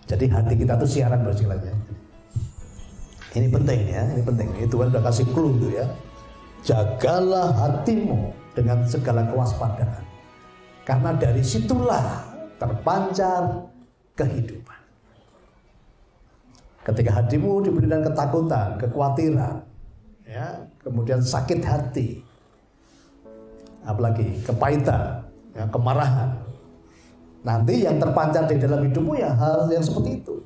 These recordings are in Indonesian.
Jadi hati kita tuh siaran bersihnya. Ini penting ya, ini penting. Ini Tuhan udah kasih clue tuh ya. Jagalah hatimu dengan segala kewaspadaan, karena dari situlah terpancar kehidupan. Ketika hatimu diberi dengan ketakutan, kekhawatiran, ya, kemudian sakit hati, apalagi kepahitan, ya, kemarahan, nanti yang terpancar di dalam hidupmu ya hal yang seperti itu.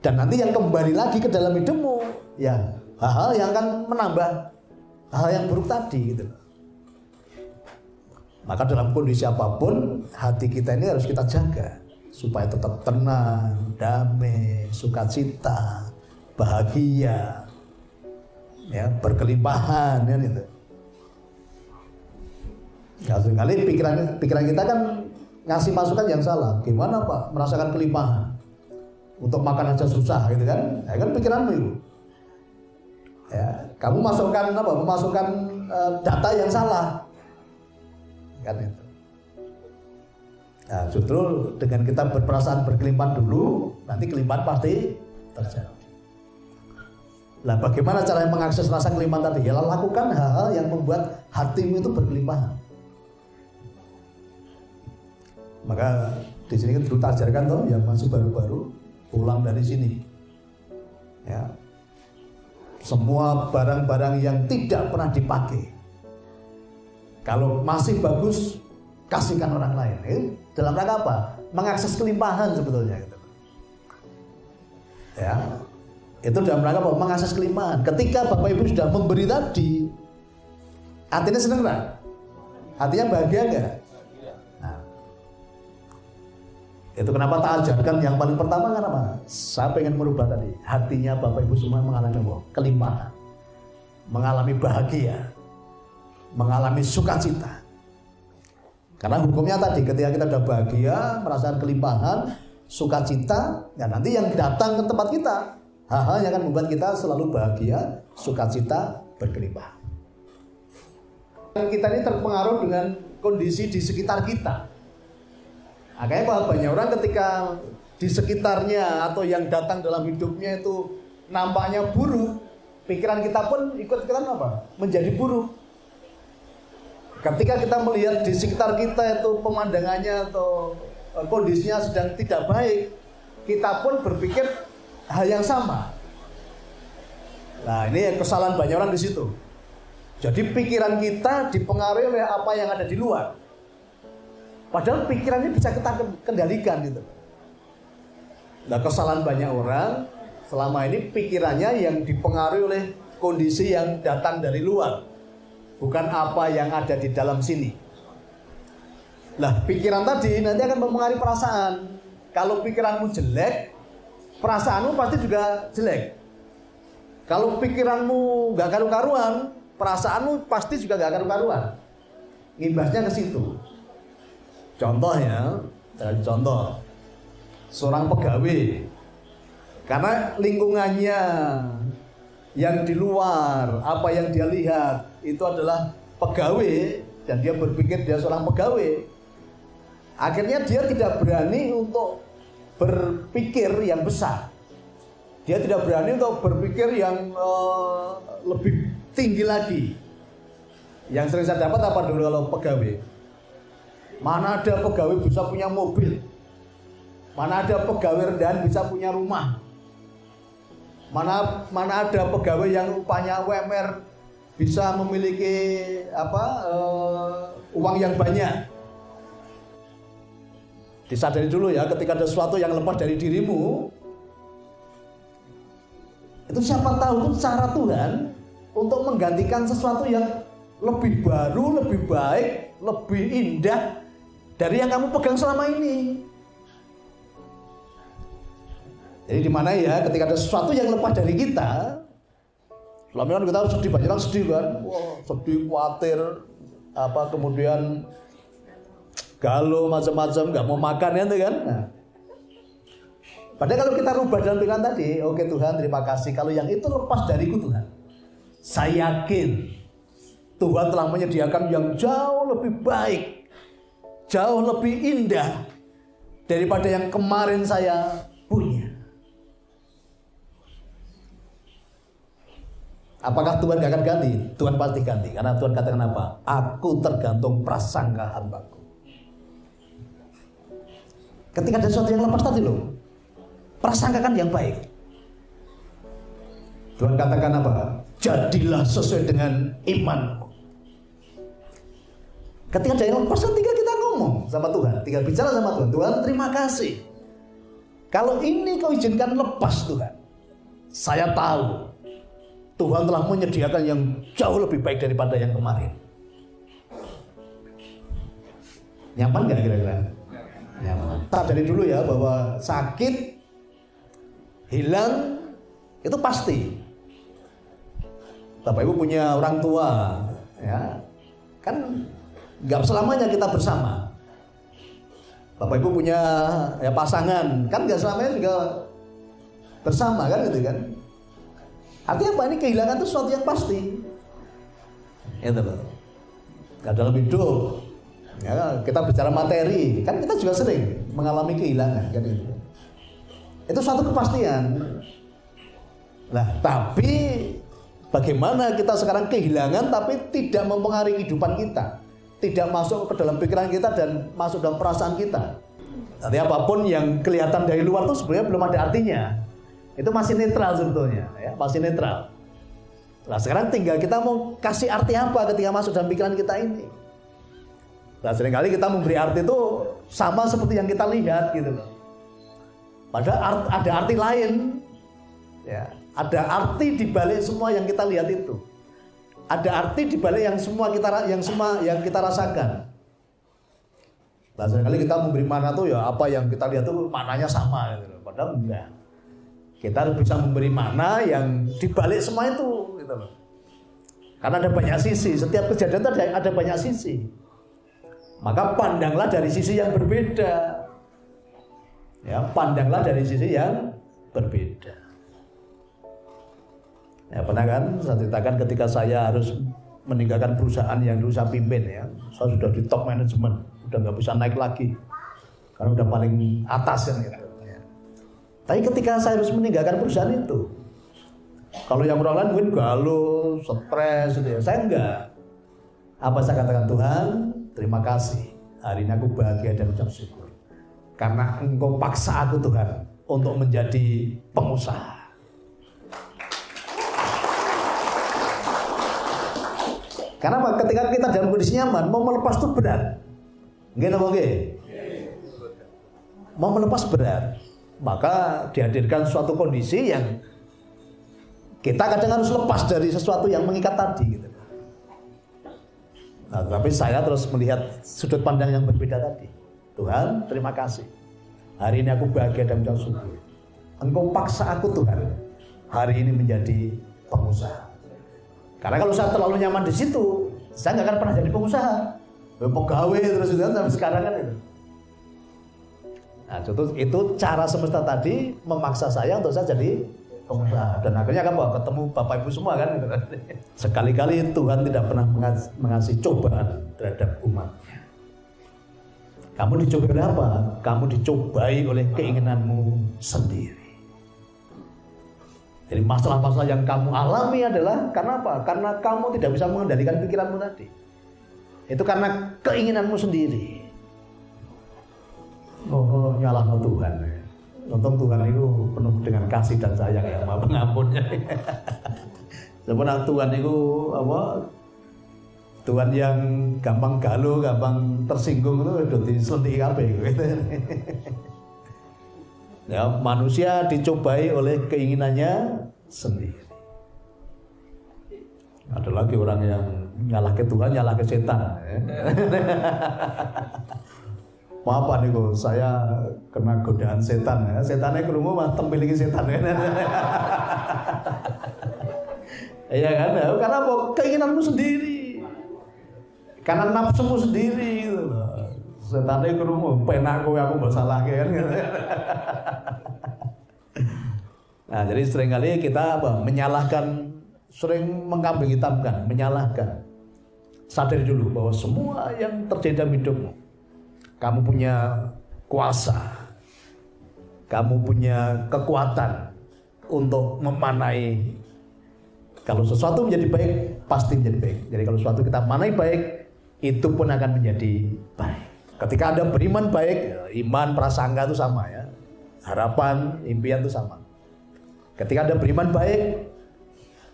Dan nanti yang kembali lagi ke dalam hidupmu ya hal-hal yang akan menambah hal yang buruk tadi gitu. Maka dalam kondisi apapun hati kita ini harus kita jaga supaya tetap tenang, damai, sukacita, bahagia, ya, berkelimpahan kan gitu. Ya, seringkali pikiran kita kan ngasih masukan yang salah. Gimana Pak merasakan kelimpahan? Untuk makan aja susah gitu kan? Ya kan pikiranmu itu. Ya, kamu masukkan apa? Memasukkan data yang salah. Kan itu. Nah, justru dengan kita berperasaan berkelimpahan dulu, nanti kelimpahan pasti terjadi. Nah, bagaimana cara mengakses rasa kelimpahan tadi? Ya, lakukan hal-hal yang membuat hatimu itu berkelimpahan. Maka di sini kan dulu tak ajarkan toh, yang masih baru-baru pulang dari sini, ya, semua barang-barang yang tidak pernah dipakai, kalau masih bagus kasihkan orang lain. Dalam rangka apa? Mengakses kelimpahan sebetulnya, gitu. Ya, itu dalam rangka apa? Mengakses kelimpahan. Ketika Bapak Ibu sudah memberi tadi, hatinya senang nggak? Hatinya bahagia nggak? Itu kenapa tak ajarkan yang paling pertama, kenapa? Saya pengen merubah tadi hatinya Bapak Ibu semua mengalami kelimpahan, mengalami bahagia, mengalami sukacita. Karena hukumnya tadi ketika kita sudah bahagia, merasakan kelimpahan, sukacita, ya nanti yang datang ke tempat kita hal-hal yang akan membuat kita selalu bahagia, sukacita, berkelimpahan. Kita ini terpengaruh dengan kondisi di sekitar kita. Makanya banyak orang ketika di sekitarnya atau yang datang dalam hidupnya itu nampaknya buruk, pikiran kita pun ikut-ikutan apa? Menjadi buruk. Ketika kita melihat di sekitar kita itu pemandangannya atau kondisinya sedang tidak baik, kita pun berpikir hal yang sama. Nah, ini kesalahan banyak orang di situ. Jadi pikiran kita dipengaruhi oleh apa yang ada di luar. Padahal pikirannya bisa kita kendalikan gitu. Nah, kesalahan banyak orang selama ini pikirannya yang dipengaruhi oleh kondisi yang datang dari luar, bukan apa yang ada di dalam sini. Nah, pikiran tadi nanti akan mempengaruhi perasaan. Kalau pikiranmu jelek, perasaanmu pasti juga jelek. Kalau pikiranmu gak karu-karuan, perasaanmu pasti juga gak karu-karuan. Imbasnya ke situ. Contohnya, contoh seorang pegawai, karena lingkungannya yang di luar, apa yang dia lihat itu adalah pegawai dan dia berpikir dia seorang pegawai, akhirnya dia tidak berani untuk berpikir yang besar. Dia tidak berani untuk berpikir yang lebih tinggi lagi. Yang sering saya dapat apa dulu kalau pegawai? Mana ada pegawai bisa punya mobil? Mana ada pegawai rendahan bisa punya rumah? Mana ada pegawai yang upahnya UMR bisa memiliki uang yang banyak? Disadari dulu ya, ketika ada sesuatu yang lepas dari dirimu, itu siapa tahu itu cara Tuhan untuk menggantikan sesuatu yang lebih baru, lebih baik, lebih indah dari yang kamu pegang selama ini. Jadi di mana ya ketika ada sesuatu yang lepas dari kita, selama ini kita sedih, banyak orang sedih kan, wah sedih, khawatir, kemudian galau macam-macam, nggak mau makan kan. Nah, padahal kalau kita rubah dalam pikiran tadi, oke Tuhan terima kasih kalau yang itu lepas dariku Tuhan. Saya yakin Tuhan telah menyediakan yang jauh lebih baik, jauh lebih indah daripada yang kemarin saya punya. Apakah Tuhan gak akan ganti? Tuhan pasti ganti. Karena Tuhan katakan apa? Aku tergantung prasangka hambaku. Ketika ada sesuatu yang lepas tadi loh, prasangkakan yang baik. Tuhan katakan apa? Jadilah sesuai dengan imanmu. Ketika ada yang lepas, tinggal kita ngomong sama Tuhan, tinggal bicara sama Tuhan. Tuhan, terima kasih. Kalau ini kau izinkan lepas Tuhan, saya tahu Tuhan telah menyediakan yang jauh lebih baik daripada yang kemarin. Nyaman gak kira-kira? Nyaman. Dari dulu ya bahwa sakit, hilang, itu pasti. Bapak Ibu punya orang tua, ya kan nggak selamanya kita bersama. Bapak Ibu punya ya pasangan, kan nggak selamanya juga bersama kan gitu kan. Artinya apa? Ini kehilangan itu sesuatu yang pasti. Itu loh. Dalam hidup, ya, kita bicara materi, kan kita juga sering mengalami kehilangan kan itu. Itu suatu kepastian. Nah, tapi bagaimana kita sekarang kehilangan tapi tidak mempengaruhi kehidupan kita, tidak masuk ke dalam pikiran kita dan masuk dalam perasaan kita. Nanti apapun yang kelihatan dari luar itu sebenarnya belum ada artinya. Itu masih netral sebetulnya, ya, masih netral. Nah, sekarang tinggal kita mau kasih arti apa ketika masuk dalam pikiran kita ini. Nah, seringkali kita memberi arti itu sama seperti yang kita lihat gitu loh. Padahal ada arti lain, ya. Ada arti di balik semua yang kita lihat itu. Ada arti di balik yang kita rasakan. Nah, seringkali kita memberi makna tuh ya apa yang kita lihat tuh maknanya sama gitu loh. Padahal enggak. Kita harus bisa memberi makna yang dibalik semua itu, gitu loh. Karena ada banyak sisi, setiap kejadian itu ada banyak sisi. Maka pandanglah dari sisi yang berbeda. Ya, pandanglah dari sisi yang berbeda. Ya, pernah kan saya ceritakan ketika saya harus meninggalkan perusahaan yang dulu saya pimpin ya. Saya sudah di top manajemen, udah nggak bisa naik lagi. Karena udah paling atas kan gitu. Tapi ketika saya harus meninggalkan perusahaan itu, kalau yang orang lain mungkin galau, stres gitu ya, saya enggak. Apa saya katakan, Tuhan, terima kasih. Hari ini aku bahagia dan ucap syukur. Karena Engkau paksa aku Tuhan untuk menjadi pengusaha. Karena apa? Ketika kita dalam kondisi nyaman, mau melepas itu berat. Enggak apa enggak? Mau melepas berat. Maka dihadirkan suatu kondisi yang kita kadang harus lepas dari sesuatu yang mengikat tadi gitu. Nah, tapi saya terus melihat sudut pandang yang berbeda tadi. Tuhan, terima kasih. Hari ini aku bahagia dan ucap syukur. Engkau paksa aku Tuhan hari ini menjadi pengusaha. Karena kalau saya terlalu nyaman di situ, saya nggak akan pernah jadi pengusaha. Pegawai terus itu sampai sekarang kan itu. Nah, itu cara semesta tadi memaksa saya untuk saya jadi pengusaha. Dan akhirnya kan ketemu Bapak Ibu semua kan gitu. Sekali-kali Tuhan tidak pernah mengasih cobaan terhadap umatnya. Kamu dicobai oleh apa? Kamu dicobai oleh keinginanmu sendiri. Jadi masalah-masalah yang kamu alami adalah karena apa? Karena kamu tidak bisa mengendalikan pikiranmu tadi. Itu karena keinginanmu sendiri. Oh, nyalahno Tuhan. Untung Tuhan itu penuh dengan kasih dan sayang ya, Maha Pengampunnya. Sebenarnya Tuhan itu apa? Tuhan yang gampang galuh, gampang tersinggung itu udah diselendiki kabeh gitu. Ya, manusia dicobai oleh keinginannya sendiri. Ada lagi orang yang nyalah ke Tuhan, nyalah ke setan. Maaf nih kok, saya kena godaan setan ya. Setannya kerungu mah tembiliki setan ya. Iya kan? Karena apa? Keinginanmu sendiri. Karena nafsumu sendiri gitu loh. Setannya kerungu, penak kowe aku mbok salahke kan. Nah, jadi seringkali kita apa? Menyalahkan, sering mengkambing hitamkan, menyalahkan. Sadari dulu bahwa semua yang terjadi dalam hidupmu, kamu punya kuasa kamu punya kekuatan untuk memanai. Kalau sesuatu menjadi baik, pasti menjadi baik. Jadi kalau sesuatu kita manai baik, itu pun akan menjadi baik. Ketika Anda beriman baik, iman, prasangka itu sama ya. Harapan, impian itu sama. Ketika Anda beriman baik,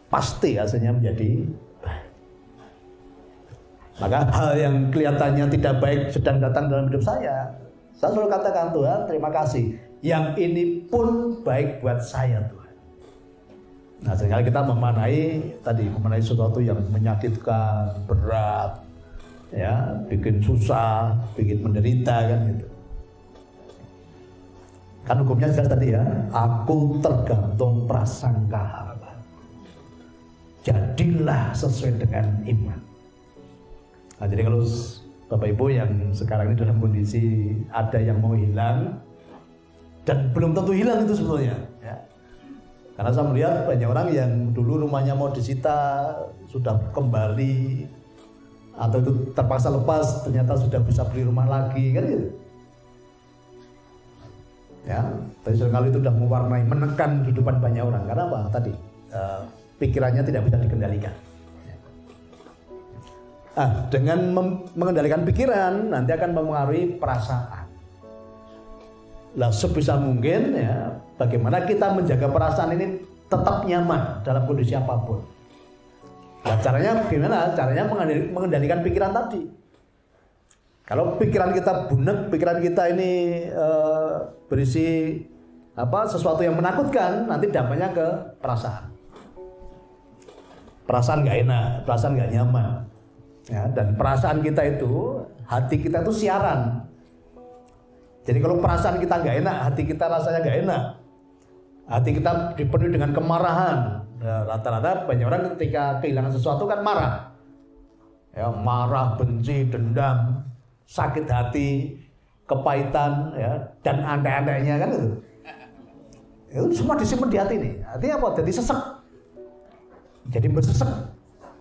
pasti hasilnya menjadi baik. Maka hal yang kelihatannya tidak baik sedang datang dalam hidup saya selalu katakan, Tuhan terima kasih, yang ini pun baik buat saya Tuhan. Nah, seringkali kita memanai sesuatu yang menyakitkan, berat, ya, bikin susah, bikin menderita kan gitu. Kan hukumnya jelas tadi ya, aku tergantung prasangka harapan. Jadilah sesuai dengan iman. Nah, jadi kalau Bapak Ibu yang sekarang ini dalam kondisi ada yang mau hilang dan belum tentu hilang itu sebetulnya, ya. Karena saya melihat banyak orang yang dulu rumahnya mau disita sudah kembali, atau itu terpaksa lepas ternyata sudah bisa beli rumah lagi kan gitu. Ya, tapi seringkali itu sudah mewarnai, menekan kehidupan banyak orang. Karena apa? Tadi pikirannya tidak bisa dikendalikan. Dengan mengendalikan pikiran nanti akan mempengaruhi perasaan. Lah sebisa mungkin ya, bagaimana kita menjaga perasaan ini tetap nyaman dalam kondisi apapun. Nah, caranya gimana? Caranya mengendalikan pikiran tadi. Kalau pikiran kita bunek, pikiran kita ini berisi sesuatu yang menakutkan, nanti dampaknya ke perasaan. Perasaan nggak enak, perasaan nggak nyaman. Ya, dan perasaan kita itu, hati kita itu siaran. Jadi kalau perasaan kita nggak enak, hati kita rasanya nggak enak. Hati kita dipenuhi dengan kemarahan. Ya, rata-rata banyak orang ketika kehilangan sesuatu kan marah. Ya, marah, benci, dendam, sakit hati, kepahitan, ya, dan andai-andainya kan itu. Itu semua disimpan di hati nih. Artinya apa? Jadi sesek. Jadi bersesek.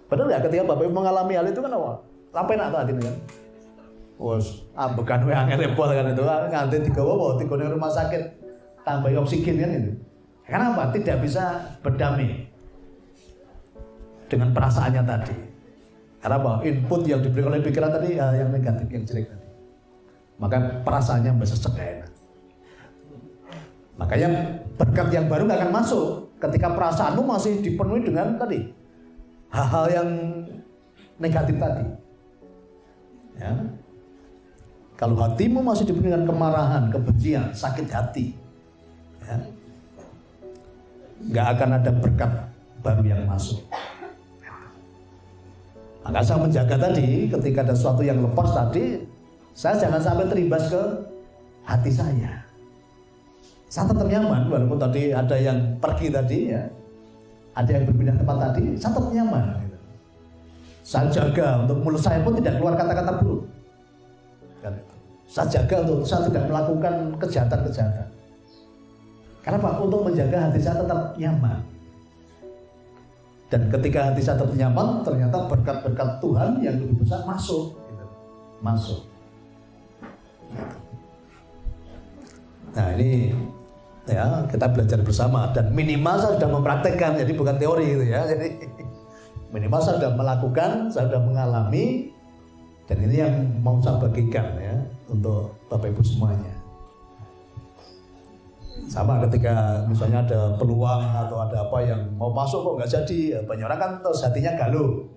Padahal nggak, ketika Bapak Ibu mengalami hal itu kan apa? Sampai nak hati ini kan. Wes, ambekan we angel repot kan itu, nganti digawa di rumah sakit tambah oksigen kan itu. Kenapa? Tidak bisa berdamai dengan perasaannya tadi. Karena apa? Input yang diberikan oleh pikiran tadi yang negatif, yang jelek tadi. Maka perasaannya bersesek gak enak. Makanya berkat yang baru gak akan masuk ketika perasaanmu masih dipenuhi dengan tadi hal-hal yang negatif tadi. Ya. Kalau hatimu masih dipenuhi dengan kemarahan, kebencian, sakit hati, ya, gak akan ada berkat baru yang masuk. Maka saya menjaga tadi, ketika ada sesuatu yang lepas tadi, saya jangan sampai terimbas ke hati saya. Saya tetap nyaman, walaupun tadi ada yang pergi tadi, ya, ada yang berpindah tempat tadi, saya tetap nyaman. Saya jaga untuk mulut saya pun tidak keluar kata-kata buruk. Saya jaga untuk saya tidak melakukan kejahatan-kejahatan. Kenapa? Untuk menjaga hati saya tetap nyaman. Dan ketika hati saya tetap nyaman, ternyata berkat-berkat Tuhan yang lebih besar masuk. Masuk. Nah ini ya kita belajar bersama, dan minimal saya sudah mempraktekkan, jadi bukan teori gitu ya. Jadi minimal saya sudah melakukan, saya sudah mengalami, dan ini yang mau saya bagikan ya untuk Bapak Ibu semuanya. Sama ketika misalnya ada peluang atau ada apa yang mau masuk kok nggak jadi, ya, banyak orang kan terus hatinya galuh,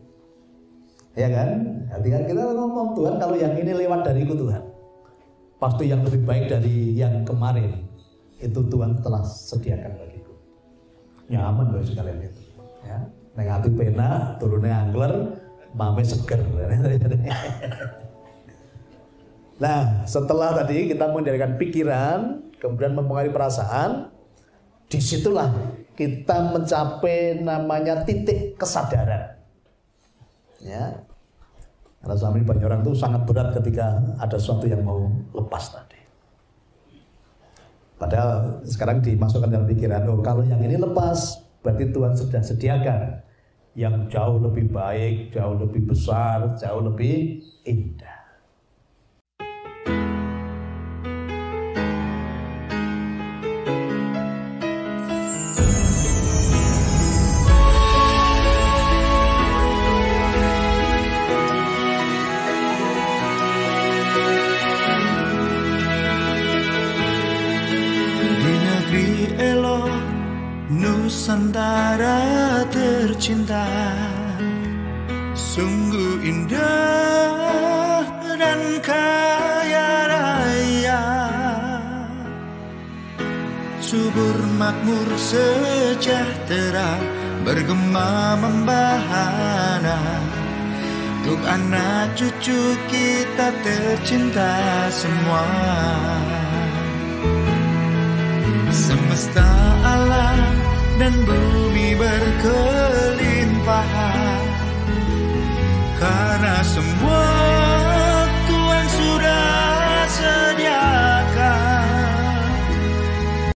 ya kan? Hati kan kita ngomong, Tuhan kalau yang ini lewat dariku Tuhan, pasti yang lebih baik dari yang kemarin itu Tuhan telah sediakan bagiku. Nyaman loh sekalian itu. Ya, neng hati pena, turunnya angler, mame seger. Nah, setelah tadi kita mengendalikan pikiran, kemudian mempengaruhi perasaan, disitulah kita mencapai namanya titik kesadaran. Ya, karena selama ini banyak orang tuh sangat berat ketika ada sesuatu yang mau lepas tadi. Padahal sekarang dimasukkan dalam pikiran, oh kalau yang ini lepas, berarti Tuhan sudah sediakan yang jauh lebih baik, jauh lebih besar, jauh lebih indah. elok Nusantara tercinta, sungguh indah dan kaya raya, subur makmur sejahtera, bergema membahana. Untuk anak cucu kita tercinta semua. Semesta alam dan bumi berkelimpahan, karena semua